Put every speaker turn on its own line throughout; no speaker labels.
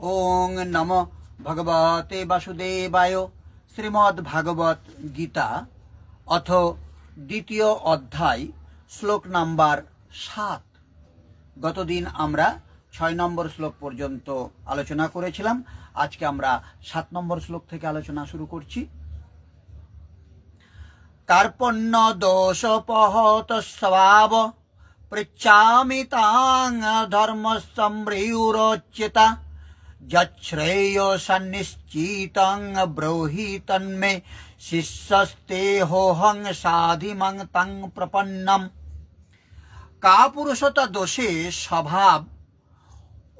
ওং নমো ভগবতে বাসুদেবায়। শ্রীমদ্ ভাগবত গীতা অথ দ্বিতীয় অধ্যায় শ্লোক নাম্বার 7। গতদিন আমরা 6 নম্বর শ্লোক পর্যন্ত আলোচনা করেছিলাম। আজকে আমরা 7 নম্বর শ্লোক থেকে আলোচনা শুরু করছি। কার্পণ্য দোষোপহত স্বভাব পৃচ্ছামি তাং ধর্ম সম্ভ্রিয়োরোচ্যতা যচ্ছ্রেয় সন্নিশ্চিতং ব্রূহি তন্মে শিষ্যস্তেহোহং সাধিমং তং প্রপন্নম। কাপুরুষতা দোষে স্বভাব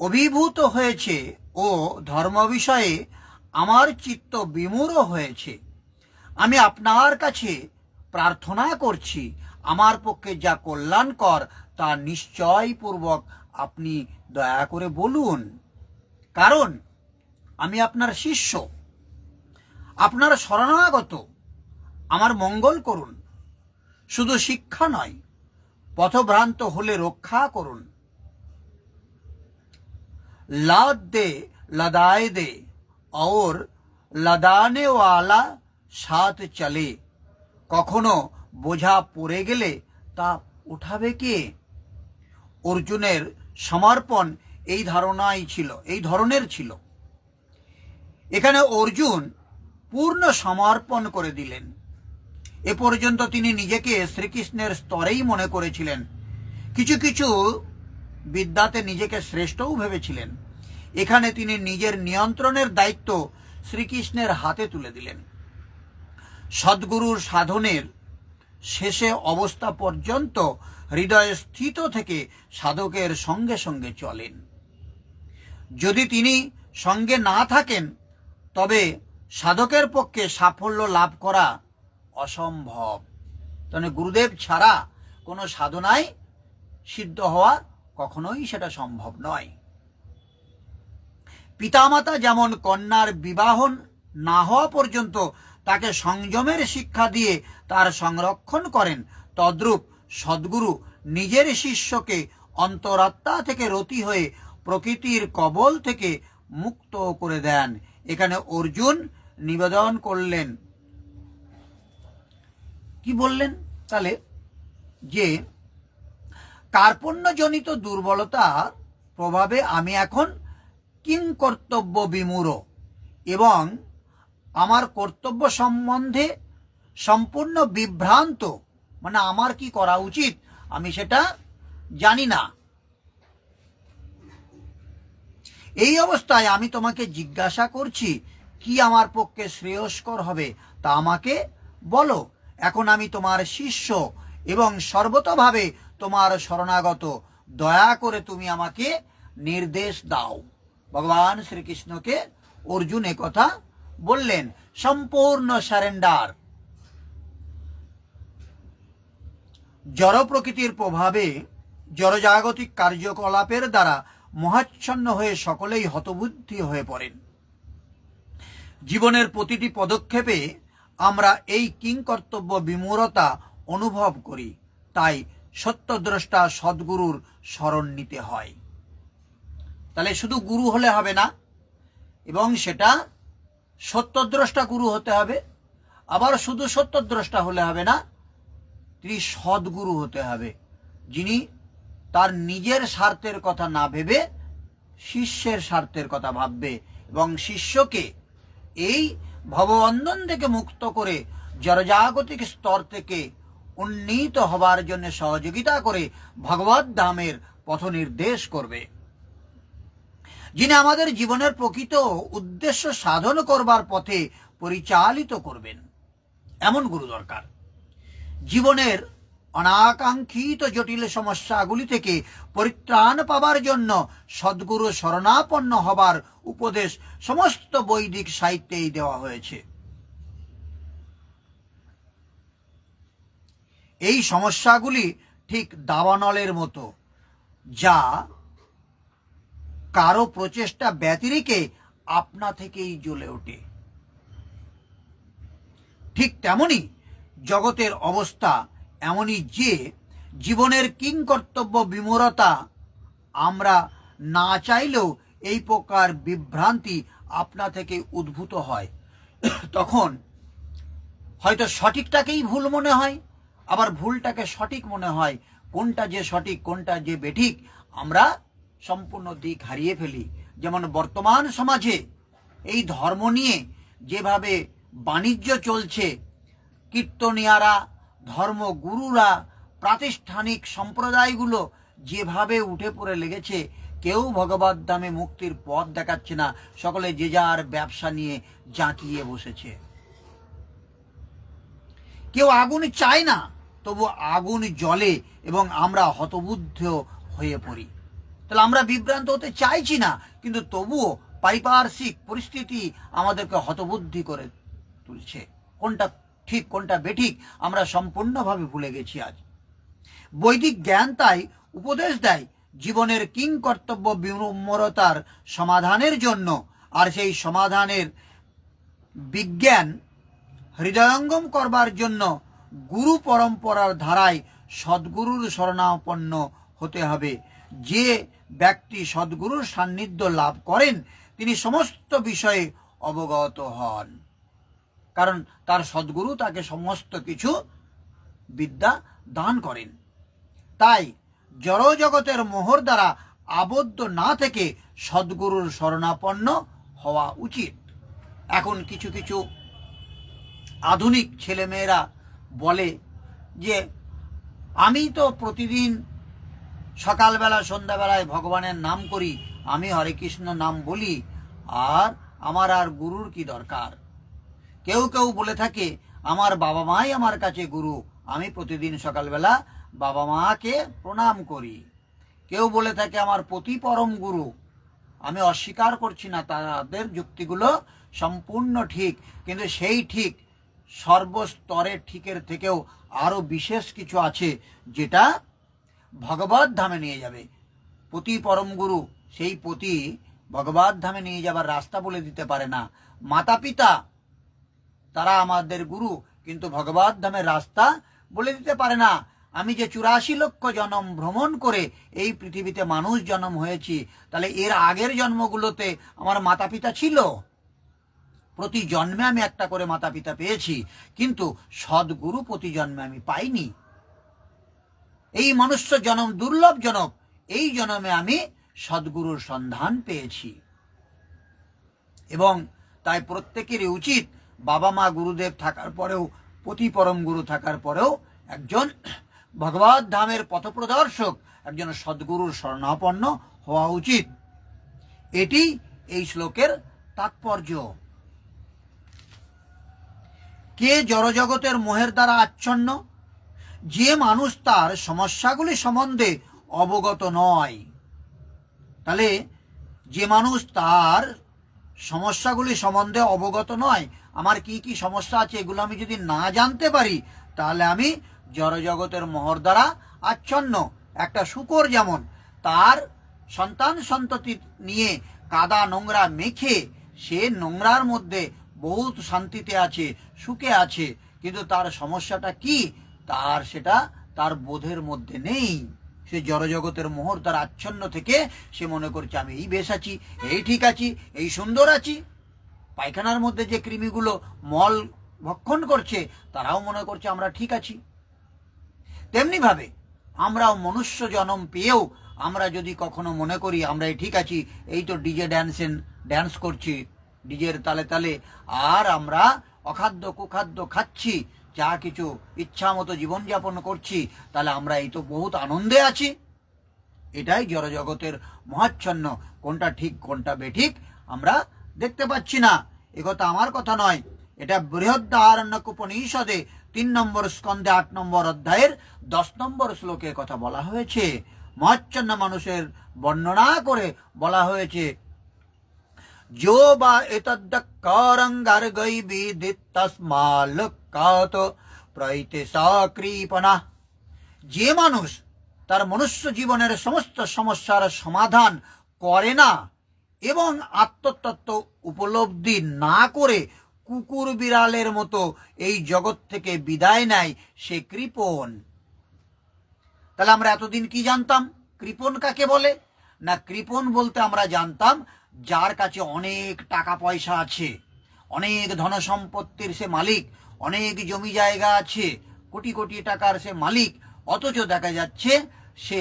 অভিভূত হয়েছে ও ধর্ম বিষয়ে আমার চিত্ত বিমূঢ় হয়েছে। আমি আপনার কাছে প্রার্থনা করছি, আমার পক্ষে যা কল্যাণকর তা নিশ্চয়পূর্বক আপনি দয়া করে বলুন। কারণ আমি আপনার শিষ্য, আপনার শরণাগত, আমার মঙ্গল করুন। শুধু শিক্ষা নয়, পথভ্রান্ত হলে রক্ষা করুন। लाद दे लदाए दे और लदाने वाला साथ चले। কখনো বোঝা পড়ে গেলে তা উঠাবে কে? অর্জুনের সমর্পণ এই ধরনের ছিল। এখানে অর্জুন পূর্ণ সমর্পণ করে দিলেন। এ পর্যন্ত তিনি নিজেকে শ্রীকৃষ্ণের স্তরেই মনে করেছিলেন, কিছু কিছু বিদ্যাতে নিজেকে শ্রেষ্ঠও ভেবেছিলেন। এখানে তিনি নিজের নিয়ন্ত্রণের দায়িত্ব শ্রীকৃষ্ণের হাতে তুলে দিলেন। সদ্গুরুর সাধনের শেষে অবস্থা পর্যন্ত হৃদয়ে স্থিত থেকে সাধকের সঙ্গে সঙ্গে চলেন। যদি তিনি সঙ্গে না থাকেন তবে সাধকের পক্ষে সাফল্য লাভ করা অসম্ভব। তাহলে গুরুদেব ছাড়া কোনো সাধনায় সিদ্ধ হওয়া কখনোই সেটা সম্ভব নয়। পিতামাতা যেমন কন্যার বিবাহ না হওয়া পর্যন্ত তাকে সংযমের শিক্ষা দিয়ে তার সংরক্ষণ করেন, তদ্রূপ সদ্গুরু নিজের শিষ্যকে অন্তরাত্মা থেকে রতি হয়ে প্রকৃতির কবল থেকে মুক্ত করে দেন। এখানে অর্জুন নিবেদন করলেন, কি বললেন তাহলে, যে কার্পণ্যজনিত দুর্বলতার প্রভাবে আমি এখন কিংকর্তব্য বিমূঢ় এবং আমার কর্তব্য সম্বন্ধে সম্পূর্ণ বিভ্রান্ত। মানে আমার কি করা উচিত আমি সেটা জানি না। এই অবস্থায় আমি তোমাকে জিজ্ঞাসা করছি, কি আমার পক্ষে শ্রেয়স্কর হবে তা আমাকে বলো। এখন আমি তোমার শিষ্য এবং সর্বতোভাবে তোমার শরণাগত, দয়া করে তুমি আমাকে নির্দেশ দাও। ভগবান শ্রীকৃষ্ণকে অর্জুন কথা বললেন, সম্পূর্ণ সারেন্ডার। জড় প্রকৃতির প্রভাবে জড়জাগতিক কার্যকলাপের দ্বারা মোহাচ্ছন্ন হয়ে সকলেই হতবুদ্ধি হয়ে পড়েন। জীবনের প্রতিটি পদক্ষেপে আমরা এই কিংকর্তব্য বিমূঢ়তা অনুভব করি। তাই সত্যদ্রষ্টা সদ্গুরুর শরণ নিতে হয়। তাহলে শুধু গুরু হলে হবে না, এবং সেটা সত্যদ্রষ্টা গুরু হতে হবে। আবার শুধু সত্যদ্রষ্টা হলে হবে না, তিনি সদ্গুরু হতে হবে, যিনি তার নিজের স্বার্থের কথা না ভেবে শিষ্যের স্বার্থের কথা ভাববে এবং শিষ্যকে এই ভববন্ধন থেকে মুক্ত করে জড়জাগতিক স্তর থেকে উন্নীত হবার জন্য সহযোগিতা করে ভগবত ধামের পথ নির্দেশ করবে। যিনি আমাদের জীবনের প্রকৃত উদ্দেশ্য সাধন করবার পথে পরিচালিত করবেন, এমন গুরু দরকার। জীবনের অনাকাঙ্ক্ষিত জটিল সমস্যাগুলি থেকে পরিত্রাণ পাবার জন্য সদ্গুরু শরণাপন্ন হবার উপদেশ সমস্ত বৈদিক সাহিত্যেই দেওয়া হয়েছে। এই সমস্যাগুলি ঠিক দাবানলের মতো, যা কারো প্রচেষ্টা ব্যতিরেকে আপনা থেকেই জ্বলে ওঠে। ঠিক তেমনি জগতের অবস্থা এমনই যে জীবনের কিংকর্তব্য বিমূঢ়তা আমরা না চাইলেও এই প্রকার বিভ্রান্তি আপনা থেকে উদ্ভূত হয়, তখন হয়তো সঠিকটাকেই ভুল মনে হয়, আবার ভুলটাকে সঠিক মনে হয়। কোনটা যে সঠিক কোনটা যে বেঠিক আমরা সম্পূর্ণ দিক হারিয়ে ফেলি। যেমন বর্তমান সমাজে এই ধর্ম নিয়ে যেভাবে বাণিজ্য চলছে, কীর্তনিয়ারা, ধর্মগুরুরা, প্রাতিষ্ঠানিক সম্প্রদায়গুলো যেভাবে উঠে পড়ে লেগেছে, কেউ ভগবত ধামে মুক্তির পথ দেখাচ্ছে না, সকলে যে যার ব্যবসা নিয়ে জাঁকিয়ে বসেছে। কেউ আগুন চায় না, তবু আগুন জ্বলে এবং আমরা হতবুদ্ধ হয়ে পড়ি। তাহলে আমরা বিভ্রান্ত হতে চাইছি না, কিন্তু তবুও পারিপার্শ্বিক পরিস্থিতি আমাদেরকে হতবুদ্ধি করে তুলছে। কোনটা ঠিক কোনটা বেঠিক আমরা সম্পূর্ণভাবে ভুলে গেছি আজ। বৈদিক জ্ঞান তাই উপদেশ দেয় জীবনের কিং কর্তব্য বিমূঢ়তার সমাধানের জন্য, আর সেই সমাধানের বিজ্ঞান হৃদয়ঙ্গম করবার জন্য গুরু পরম্পরার ধারায় সদ্গুরুর শরণাপন্ন হতে হবে। যে ব্যক্তি সদ্গুরুর সান্নিধ্য লাভ করেন তিনি সমস্ত বিষয়ে অবগত হন, কারণ তার সদ্গুরু তাকে সমস্ত কিছু বিদ্যা দান করেন। তাই জড়জগতের মোহর দ্বারা আবদ্ধ না থেকে সদ্গুরুর শরণাপন্ন হওয়া উচিত। এখন কিছু কিছু আধুনিক ছেলেমেয়েরা বলে যে আমি তো প্রতিদিন সকালবেলা সন্ধ্যাবেলায় ভগবানের নাম করি, আমি হরে কৃষ্ণ নাম বলি, আর আমার আর গুরুর কি দরকার। কেউ কেউ বলে থাকে আমার বাবা মাই আমার কাছে গুরু, আমি প্রতিদিন সকালবেলা বাবা মাকে প্রণাম করি। কেউ বলে থাকে আমার পতি পরম গুরু। আমি অস্বীকার করছি না, তাদের যুক্তিগুলো সম্পূর্ণ ঠিক, কিন্তু সেই ঠিক সর্বস্তরের ঠিকের থেকেও আরো বিশেষ কিছু আছে যেটা ভগবত ধামে নিয়ে যাবে। পতি পরম গুরু, সেই পতি ভগবত ধামে নিয়ে যাবার রাস্তা বলে দিতে পারে না। মাতা পিতা তারা আমাদের গুরু, কিন্তু ভগবত ধামের রাস্তা বলে দিতে পারে না। আমি যে 84 লক্ষ জন্ম ভ্রমণ করে এই পৃথিবীতে মানুষ জন্ম হয়েছি, তাহলে এর আগের জন্মগুলোতে আমার মাতা পিতা ছিল। প্রতি জন্মে আমি একটা করে মাতা পিতা পেয়েছি, কিন্তু সদ্গুরু প্রতি জন্মে আমি পাইনি। এই মনুষ্য জন্ম দুর্লভ জন্ম, এই জন্মে আমি সদ্গুরুর সন্ধান পেয়েছি। এবং তাই প্রত্যেকেরই উচিত বাবা মা গুরুদেব থাকার পরেও, পতি পরম গুরু থাকার পরেও একজন ভগবত ধামের পথপ্রদর্শক, একজন সদ্গুরুর শরণাপন্ন হওয়া উচিত। এটি এই শ্লোকের তাৎপর্য। কে জড়জগতের মোহের দ্বারা আচ্ছন্ন? যে মানুষ তার সমস্যাগুলি সম্বন্ধে অবগত নয়। তাহলে যে মানুষ তার সমস্যাগুলি সম্বন্ধে অবগত নয়, আমার কি কি সমস্যা আছে এগুলো আমি যদি না জানতে পারি, তাহলে আমি জড়জগতের মোহর দ্বারা আচ্ছন্ন। একটা শূকর যেমন তার সন্তান সন্ততি নিয়ে কাদা নোংরা মেখে সে নোংরার মধ্যে বহুত শান্তিতে আছে, সুখে আছে, কিন্তু তার সমস্যাটা কি তার সেটা তার বোধের মধ্যে নেই। সে জড়জগতের মোহর দ্বারা আচ্ছন্ন থেকে সে মনে করছে আমি এই বেশ আছি, এই ঠিক আছি, এই সুন্দর আছি। পায়খানার মধ্যে যে কৃমিগুলো মল ভক্ষণ করছে তারাও মনে করছে আমরা ঠিক আছি। তেমনি ভাবে আমরাও মনুষ্য জন্ম পেয়েও আমরা যদি কখনো মনে করি আমরা ঠিক আছি, এই তো ডিজে ড্যান্স করছি ডিজের তালে তালে, আর আমরা অখাদ্য কুখাদ্য খাচ্ছি, যা কিছু ইচ্ছা মতো জীবনযাপন করছি, তাহলে আমরা এই তো বহুত আনন্দে আছি। এটাই জড়জগতের মহাচ্ছন্ন। কোনটা ঠিক কোনটা বেঠিক আমরা দেখতে পাচ্ছি না। একথা আমার কথা নয়, এটা বৃহদারণ্যক উপনিষদে 3 নম্বর স্কন্ধে 8 নম্বর অধ্যায়ের 10 নম্বর শ্লোকে কথা বলা হয়েছে। মহাচ্ছন্ন মানুষের বর্ণনা করে বলা হয়েছে, जो बा एतद्दक्कारंगार्गै विदित्तस्माल्कात प्रैते सक्रीपना। যে মানুষ তার মনুষ্য জীবনের সমস্ত সমস্যার সমাধান করে না এবং আত্মতত্ত্ব উপলব্ধি না করে কুকুর বিড়ালের মতো এই জগৎ থেকে বিদায় নেয়, সে কৃপণ। তাহলে আমরা এতদিন কি জানতাম কৃপণ কাকে বলে? না কৃপণ বলতে আমরা জানতাম যার কাছে অনেক টাকা পয়সা আছে, অনেক ধন সম্পত্তির সে মালিক, অনেক জমি জায়গা আছে, কোটি কোটি টাকার সে মালিক, অথচ দেখা যাচ্ছে সে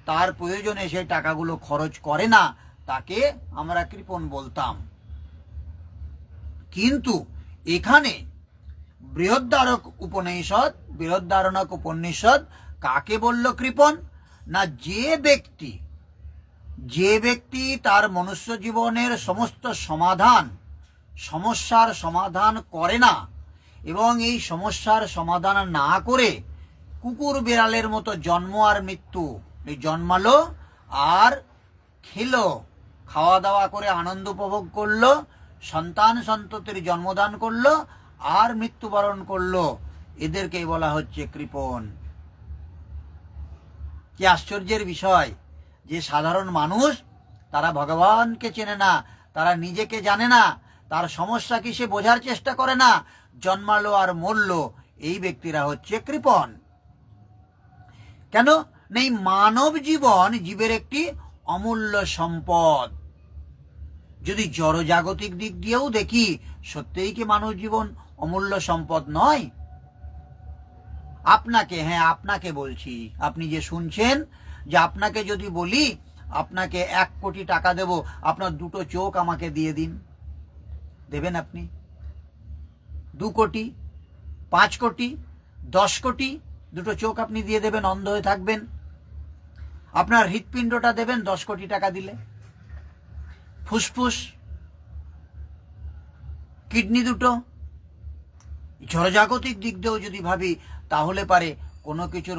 তার প্রয়োজনে সেই টাকাগুলো খরচ করে না, তাকে আমরা কৃপণ বলতাম। কিন্তু এখানে বৃহদারণ্যক উপনিষদ কাকে বলল কৃপণ? না যে ব্যক্তি তার মনুষ্য জীবনের সমস্ত সমস্যার সমাধান করে না, এবং এই সমস্যার সমাধান না করে কুকুর বিড়ালের মতো জন্ম আর মৃত্যু, এই জন্মালো আর খেলো, খাওয়া দাওয়া করে আনন্দ উপভোগ করলো, সন্তান সন্ততির জন্মদান করলো আর মৃত্যুবরণ করলো, এদেরকে বলা হচ্ছে কৃপণ। কি আশ্চর্যের বিষয় যে সাধারণ মানুষ, তারা ভগবানকে চেনে না, তারা নিজেকে জানে না, তার সমস্যা কি সে বোঝার চেষ্টা করে না, জন্মালো আর মরল, এই ব্যক্তিরা হচ্ছে কৃপণ। কেন? এই মানব জীবন জীবের একটি অমূল্য সম্পদ। যদি জড়জাগতিক দিক দিয়েও দেখি, সত্যিই কি মানব জীবন অমূল্য সম্পদ নয়? আপনাকে বলছি, আপনি যে শুনছেন, যে আপনাকে যদি বলি আপনাকে 1 কোটি টাকা দেব, আপনার 2টো চোখ আমাকে দিয়ে দিন, দেবেন আপনি? 2 কোটি, 5 কোটি, 10 কোটি, 2টো চোখ আপনি দিয়ে দেবেন, অন্ধ হয়ে থাকবেন? আপনার হৃৎপিণ্ডটা দেবেন 10 কোটি টাকা দিলে? ফুসফুস, কিডনি 2টো? জড়জাগতিক দিক দিয়েও যদি ভাবি, তাহলে পারে কোনো কিছুর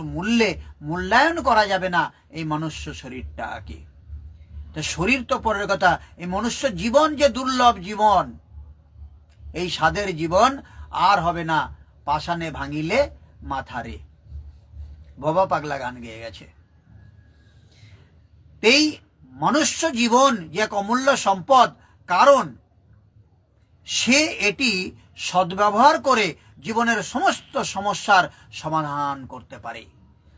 মূল্যায়ন করা যাবে না এই মনুষ্য শরীরটাকে। তো শরীর তো পরের কথা, এই মনুষ্য জীবন যে দুর্লভ জীবন, এই স্বাদের জীবন আর হবে না পাষাণে ভাঙিলে মাথারে, বাবা পাগলা গান গেয়ে গেছে। এই মনুষ্য জীবন যে এক অমূল্য সম্পদ, কারণ সে এটি সদ্ব্যবহার করে জীবনের সমস্ত সমস্যার সমাধান করতে পারে।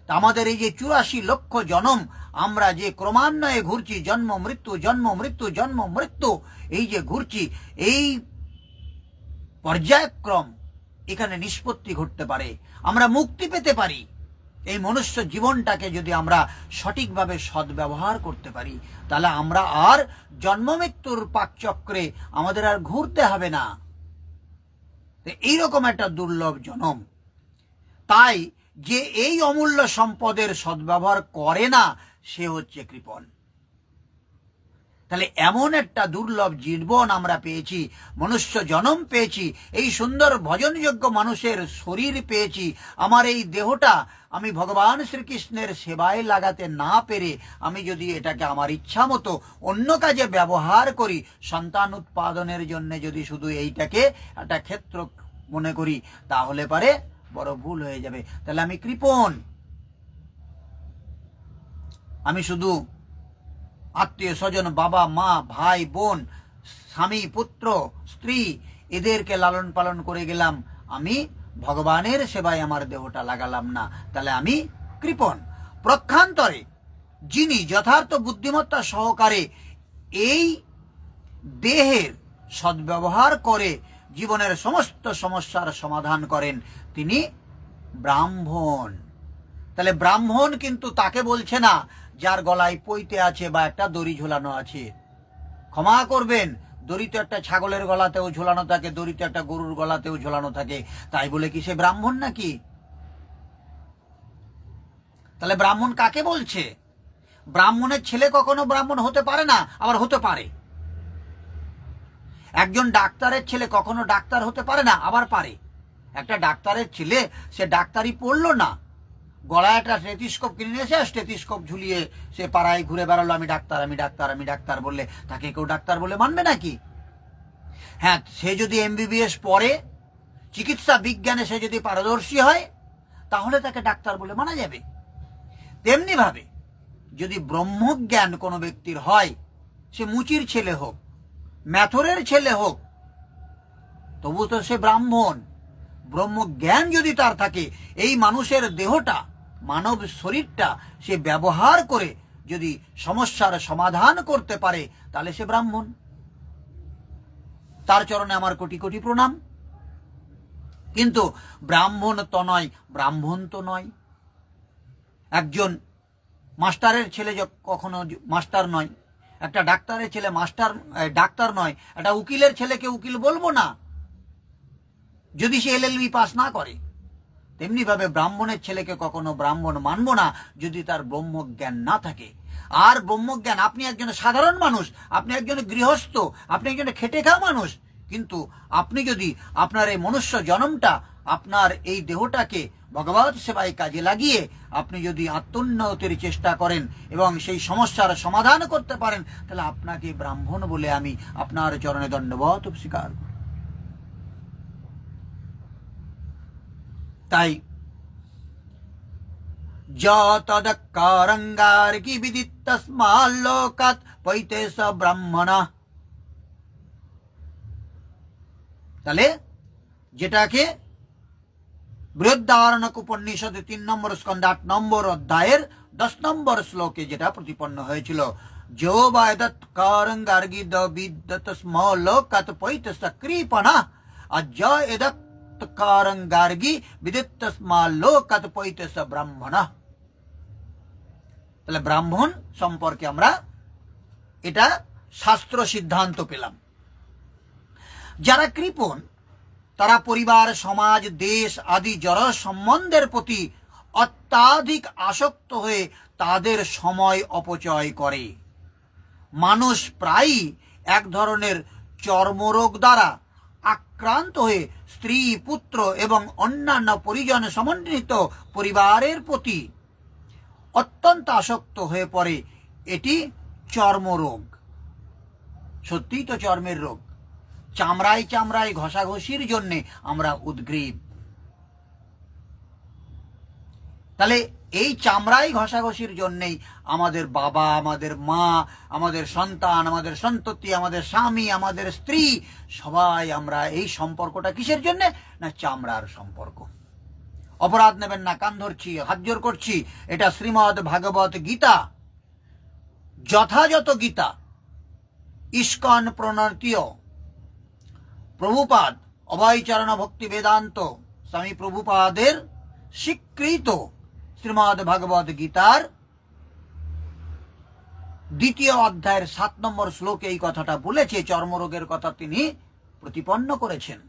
আমাদের এই যে 84 লক্ষ জনম আমরা যে ক্রমান্বয়ে ঘুরছি, জন্ম মৃত্যু জন্ম মৃত্যু জন্ম মৃত্যু, এই যে ঘুরছি, এই পর্যায়ক্রম, এখানে নিষ্পত্তি ঘটতে পারে, আমরা মুক্তি পেতে পারি। এই মনুষ্য জীবনটাকে যদি আমরা সঠিকভাবে সদ্ব্যবহার করতে পারি, তাহলে আমরা আর জন্ম মৃত্যুর পাকচক্রে আমাদের আর ঘুরতে হবে না। এইরকম একটা দুর্লভ জনম, তাই যে এই অমূল্য সম্পদের সদ্ব্যবহার করে না, সে হচ্ছে কৃপণ। তাহলে এমন একটা দুর্লভ জীবন আমরা পেয়েছি, মনুষ্য জনম পেয়েছি, এই সুন্দর ভজনযোগ্য মানুষের শরীর পেয়েছি, আমার এই দেহটা আমি ভগবান শ্রীকৃষ্ণের সেবায় লাগাতে না পেরে আমি যদি এটাকে আমার ইচ্ছা মতো অন্য কাজে ব্যবহার করি, সন্তান উৎপাদনের জন্য যদি শুধু এইটাকে একটা ক্ষেত্র মনে করি, তাহলে পারে বড় ভুল হয়ে যাবে। তাহলে আমি কৃপণ। আমি শুধু আত্মীয় স্বজন, বাবা মা ভাই বোন, স্বামী পুত্র স্ত্রী, এদেরকে লালন পালন করে গেলাম, আমি ভগবানের সেবায় আমার দেহটা লাগালাম না, তাহলে আমি কৃপণ। প্রক্ষান্তরে যিনি যথার্থ বুদ্ধিমত্তা সহকারে এই দেহের সদ্ব্যবহার করে জীবনের সমস্ত সমস্যার সমাধান করেন, তিনি ব্রাহ্মণ। তাহলে ব্রাহ্মণ কিন্তু তাকে বলছে না যার গলায় পৈতে আছে বা একটা দড়ি ঝোলানো আছে। ক্ষমা করবেন, দড়ি তো একটা ছাগলের গলাতেও ঝোলানো থাকে, দড়ি তো একটা গরুর গলাতেও ঝোলানো থাকে, তাই বলে কি সে ব্রাহ্মণ নাকি? তাহলে ব্রাহ্মণ কাকে বলছে? ব্রাহ্মণের ছেলে কখনো ব্রাহ্মণ হতে পারে না, আবার হতে পারে। একজন ডাক্তারের ছেলে কখনো ডাক্তার হতে পারে না, আবার পারে। একটা ডাক্তারের ছেলে, সে ডাক্তারি পড়লো না, গলায় একটা স্টেথিস্কোপ কিনে নিয়েছে, স্টেথিস্কোপ ঝুলিয়ে সে পাড়ায় ঘুরে বেড়ালো, আমি ডাক্তার আমি ডাক্তার আমি ডাক্তার বললে তাকে কেউ ডাক্তার বলে মানবে নাকি? হ্যাঁ, সে যদি MBBS পড়ে, চিকিৎসা বিজ্ঞানে সে যদি পারদর্শী হয়, তাহলে তাকে ডাক্তার বলে মানা যাবে। তেমনি ভাবে যদি ব্রহ্মজ্ঞান কোনো ব্যক্তির হয়, সে মুচির ছেলে হোক, ম্যাথরের ছেলে হোক, তবু তো সে ব্রাহ্মণ। ব্রহ্মজ্ঞান যদি তার থাকে, এই মানুষের দেহটা, মানব শরীরটা সে ব্যবহার করে যদি সমস্যার সমাধান করতে পারে তাহলে সে ব্রাহ্মণ। তার চরণে আমার কোটি কোটি প্রণাম। কিন্তু ব্রাহ্মণ তো নয়, ব্রাহ্মণ তো নয়। একজন মাস্টারের ছেলে কখনো মাস্টার নয়, একটা ডাক্তারের ছেলে ডাক্তার নয়, একটা উকিলের ছেলেকে উকিল বলবো না যদি সে LLB পাস না করে। তেমনি ভাবে ব্রাহ্মণের ছেলেকে কখনো ব্রাহ্মণ মানবো না যদি তার ব্রহ্মজ্ঞান না থাকে। আর ব্রহ্মজ্ঞান, আপনি একজন সাধারণ মানুষ, আপনি একজন গৃহস্থ, আপনি একজন খেটে খাওয়া মানুষ, কিন্তু আপনি যদি আপনার এই মনুষ্য জন্মটা, আপনার এই দেহটাকে ভগবত সেবায় কাজে লাগিয়ে আপনি যদি আত্মোন্নতির চেষ্টা করেন এবং সেই সমস্যার সমাধান করতে পারেন, তাহলে আপনাকে ব্রাহ্মণ বলে আমি আপনার চরণে দণ্ডবত স্বীকার করি। তাই যতদকারঙ্গার্কি বিদিতস্মাল্লোকাৎ পৈতে স ব্রাহ্মণা। তাহলে যেটাকে বৃহদারণ্যক উপনিষদে 3 নম্বর স্কন্ধে 8 নম্বর অধ্যায়ের 10 নম্বর শ্লোকে যেটা প্রতিপন্ন হয়েছিল, যো বায়দৎকারঙ্গার্গি দ বিদ্যতস্মাল্লোকাৎ পৈতে স কৃপণা অজ এদৎকারঙ্গার্গি বিদিতস্মাল্লোকাৎ পৈতে স ব্রাহ্মণা। তাহলে ব্রাহ্মণ সম্পর্কে আমরা এটা শাস্ত্র সিদ্ধান্ত পেলাম। যারা কৃপণ তারা পরিবার, সমাজ, দেশ আদি জড় সম্বন্ধের প্রতি অত্যাধিক আসক্ত হয়ে তাদের সময় অপচয় করে। মানুষ প্রায়ই এক ধরনের চর্মরোগ দ্বারা আক্রান্ত হয়ে স্ত্রী, পুত্র এবং অন্যান্য পরিজন সমন্বিত পরিবারের প্রতি অত্যন্ত আসক্ত হয়ে পড়ে। এটি চর্মরোগ। সত্যিই তো চর্মের রোগ। চামড়ায় চামড়ায় ঘষাঘষির জন্যে আমরা উদ্গ্রীব। তাহলে এই চামড়ায় ঘষাঘষির জন্যেই আমাদের বাবা, আমাদের মা, আমাদের সন্তান, আমাদের সন্ততি, আমাদের স্বামী, আমাদের স্ত্রী, সবাই আমরা এই সম্পর্কটা কিসের জন্যে? না চামড়ার সম্পর্ক। অপরাধ নেবেন না, কান ধরছি, হাত জোর করছি। এটা শ্রীমদ্ ভাগবত গীতা, যথাযথ গীতা, ইস্কন প্রণতীয় প্রভুপাদ অভয়চরণ ভক্তি বেদান্ত স্বামী প্রভুপাদের স্বীকৃত শ্রীমদ্ ভাগবত গীতার 2য় অধ্যায়ের 7 নম্বর শ্লোকে এই কথাটা বলেছে। চর্মরোগের কথা তিনি প্রতিপন্ন করেছেন।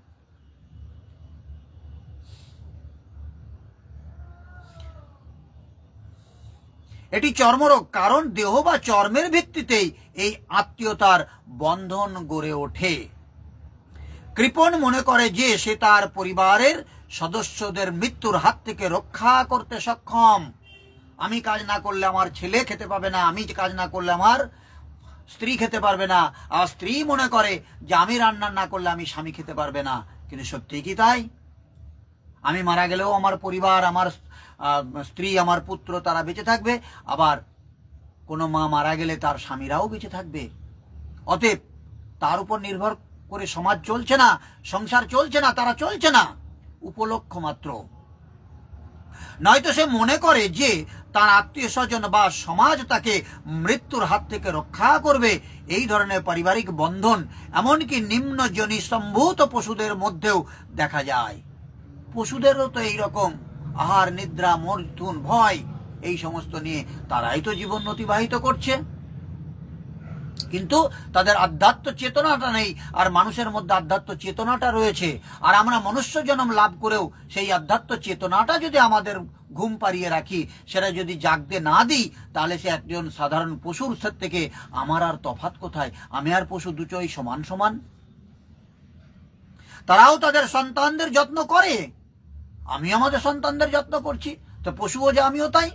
এটি চর্মরোগ, কারণ দেহ বা চর্মের ভিত্তিতেই এই আত্মীয়তার বন্ধন গড়ে ওঠে। কৃপণ মনে করে যে সে তার পরিবারের সদস্যদের মৃত্যুর হাত থেকে রক্ষা করতে সক্ষম। আমি কাজ না করলে আমার ছেলে খেতে পাবে না, আমি কাজ না করলে আমার স্ত্রী খেতে পারবে না। আর স্ত্রী মনে করে যে আমি রান্না না করলে আমি স্বামী খেতে পারবে না। কিন্তু সত্যি কি তাই? আমি মারা গেলেও আমার পরিবার, আমার স্ত্রী, আমার পুত্র তারা বেঁচে থাকবে, আবার কোনো মা মারা গেলে তার স্বামীরাও বেঁচে থাকবে। অতএব তার উপর নির্ভর করে সমাজ চলছে না, সংসার চলছে না, তারা চলছে না, উপলক্ষ মাত্র। নয়তো সে মনে করে যে তার আত্মীয় স্বজন বা সমাজ তাকে মৃত্যুর হাত থেকে রক্ষা করবে। এই ধরনের পারিবারিক বন্ধন এমনকি নিম্ন যোনি সম্ভূত পশুদের মধ্যেও দেখা যায়। পশুদেরও তো এইরকম আহার, নিদ্রা, মৈথুন, ভয়, এই সমস্ত নিয়ে তারাই তো জীবন অতিবাহিত করছে। কিন্তু তাদের আধ্যাত্ম চেতনাটা নেই, আর মানুষের মধ্যে আধ্যাত্ম চেতনাটা রয়েছে। আর আমরা মনুষ্য জন্ম লাভ করেও সেই আধ্যাত্ম চেতনাটা যদি আমাদের ঘুম পাড়িয়ে রাখি, সেটা যদি জাগতে না দিই, তাহলে সে একজন সাধারণ পশুর থেকে আমার আর তফাৎ কোথায়? আমি আর পশু দুটোই সমান সমান। তারাও তাদের সন্তানদের যত্ন করে, আমি আমাদের সন্তানদের যত্ন করছি, তো পশুও যে আমিও তাই।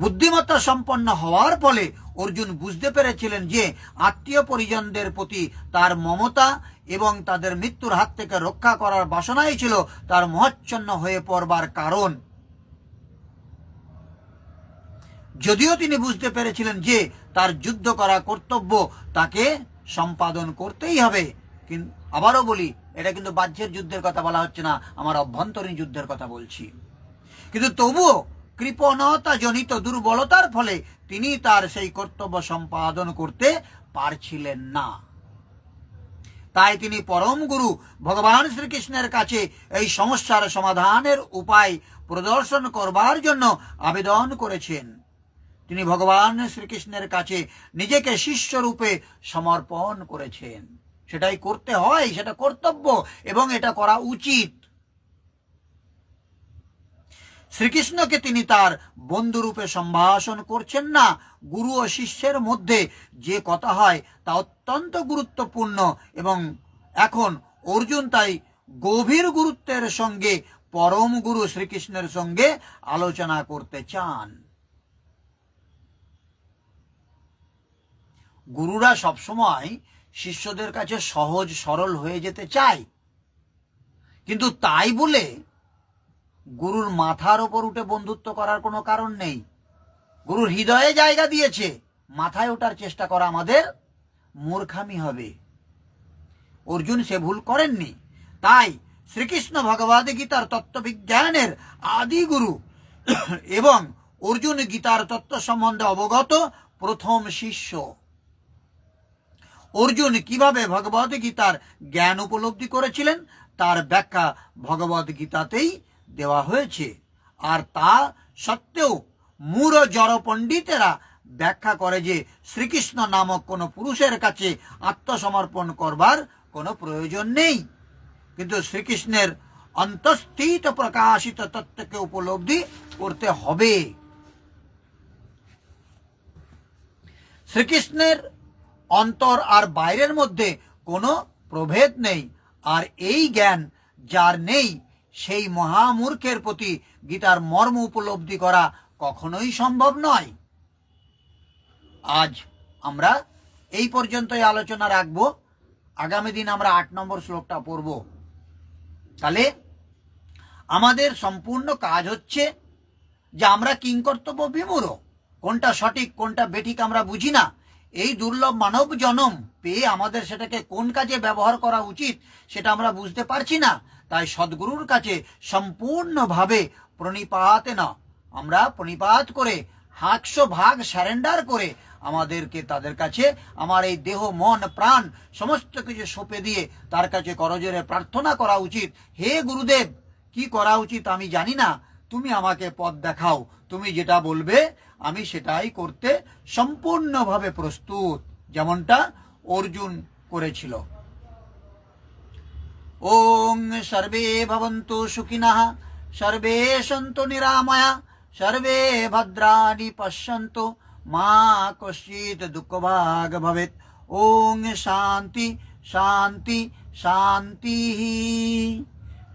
বুদ্ধিমত্তা সম্পন্ন হওয়ার ফলে অর্জুন বুঝতে পেরেছিলেন যে আত্মীয় পরিজনদের প্রতি তার মমতা এবং তাদের মৃত্যুর হাত থেকে রক্ষা করার বাসনাই ছিল তার মোহাচ্ছন্ন হয়ে পড়বার কারণ। যদিও তিনি বুঝতে পেরেছিলেন যে তার যুদ্ধ করা কর্তব্য তাকে সম্পাদন করতেই হবে, কিন্তু আবারও বলি, এটা কিন্তু বাহ্যের যুদ্ধের কথা বলা হচ্ছে না, আমার অভ্যন্তরীণ যুদ্ধের কথা বলছি। কিন্তু তবুও কৃপণতা জনিত দুর্বলতার ফলে তিনি তার সেই কর্তব্য সম্পাদন করতে পারছিলেন না। তাই তিনি পরম গুরু ভগবান শ্রীকৃষ্ণের কাছে এই সমস্যার সমাধানের উপায় প্রদর্শন করবার জন্য আবেদন করেছেন। তিনি ভগবান শ্রীকৃষ্ণের কাছে নিজেকে শিষ্যরূপে সমর্পণ করেছেন। সেটাই করতে হয়, সেটা কর্তব্য এবং এটা করা উচিত। শ্রীকৃষ্ণকে তিনি তার বন্ধুরূপে সম্ভাষণ করছেন না। গুরু ও শিষ্যের মধ্যে যে কথা হয় তা অত্যন্ত গুরুত্বপূর্ণ এবং এখন অর্জুন তাই গভীর গুরুত্বের সঙ্গে পরম গুরু শ্রীকৃষ্ণের সঙ্গে আলোচনা করতে চান। গুরুরা সবসময় শিষ্যদের কাছে সহজ সরল হয়ে যেতে চায়, কিন্তু তাই বলে গুরুর মাথার ওপর উঠে বন্ধুত্ব করার কোনো কারণ নেই। গুরুর হৃদয়ে জায়গা দিয়েছে, মাথায় ওঠার চেষ্টা করা আমাদের মূর্খামি হবে। অর্জুন সে ভুল করেননি। তাই শ্রীকৃষ্ণ ভগবদ গীতার তত্ত্ববিজ্ঞানের আদি গুরু এবং অর্জুন গীতার তত্ত্ব সম্বন্ধে অবগত প্রথম শিষ্য। অর্জুন কিভাবে ভগবদ গীতার জ্ঞান উপলব্ধি করেছিলেন তার ব্যাখ্যা ভগবদ গীতাতেই দেওয়া হয়েছে। আর তা সত্ত্বেও মূঢ় জড় পণ্ডিতেরা ব্যাখ্যা করে যে শ্রীকৃষ্ণ নামক কোনো পুরুষের কাছে আত্মসমর্পণ করবার কোনো প্রয়োজন নেই, কিন্তু শ্রীকৃষ্ণের অন্তঃস্থিত প্রকাশিত তত্ত্বকে উপলব্ধি করতে হবে। শ্রীকৃষ্ণের অন্তর আর বাইরের মধ্যে কোনো প্রভেদ নেই, আর এই জ্ঞান যার নেই সেই মহামূর্খের প্রতি গীতার মর্ম উপলব্ধি করা কখনোই সম্ভব নয়। আজ আমরা এই পর্যন্তই আলোচনা রাখব। আগামী দিন আমরা 8 নম্বর শ্লোকটা পড়ব। তাহলে আমাদের সম্পূর্ণ কাজ হচ্ছে যে আমরা কিংকর্তব্য বিমূঢ়, কোনটা সঠিক কোনটা বেঠিক আমরা বুঝি না। এই দুর্লভ মানব জনম পেয়ে আমাদের সেটাকে কোন কাজে ব্যবহার করা উচিত সেটা আমরা বুঝতে পারছি না। তাই সদ্গুরুর কাছে সম্পূর্ণভাবে আমরা প্রণিপাত করে 100% সারেন্ডার করে আমাদেরকে তাদের কাছে আমার এই দেহ মন প্রাণ সমস্ত কিছু সঁপে দিয়ে তার কাছে করজোরে প্রার্থনা করা উচিত। হে গুরুদেব, কি করা উচিত আমি জানি না, তুমি আমাকে পথ দেখাও, তুমি যেটা বলবে আমি সেটাই করতে সম্পূর্ণভাবে প্রস্তুত, যেমনটা অর্জুন করেছিল। ওং সর্বে ভবন্তু সুখিনঃ, সর্বে সন্তু নিরাময়া, সর্বে ভদ্রাণি পশ্যন্তু, মা কশ্চিৎ দুঃখভাগ ভবেৎ। ওং শান্তি শান্তি শান্তি।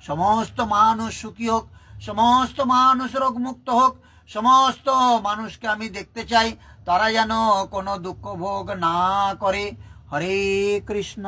সমস্ত মানুষ সুখী হোক, সমস্ত মানুষ রোগমুক্ত হোক, সমস্ত মানুষকে আমি দেখতে চাই তারা যেন কোনো দুঃখ ভোগ না করে। হরে কৃষ্ণ।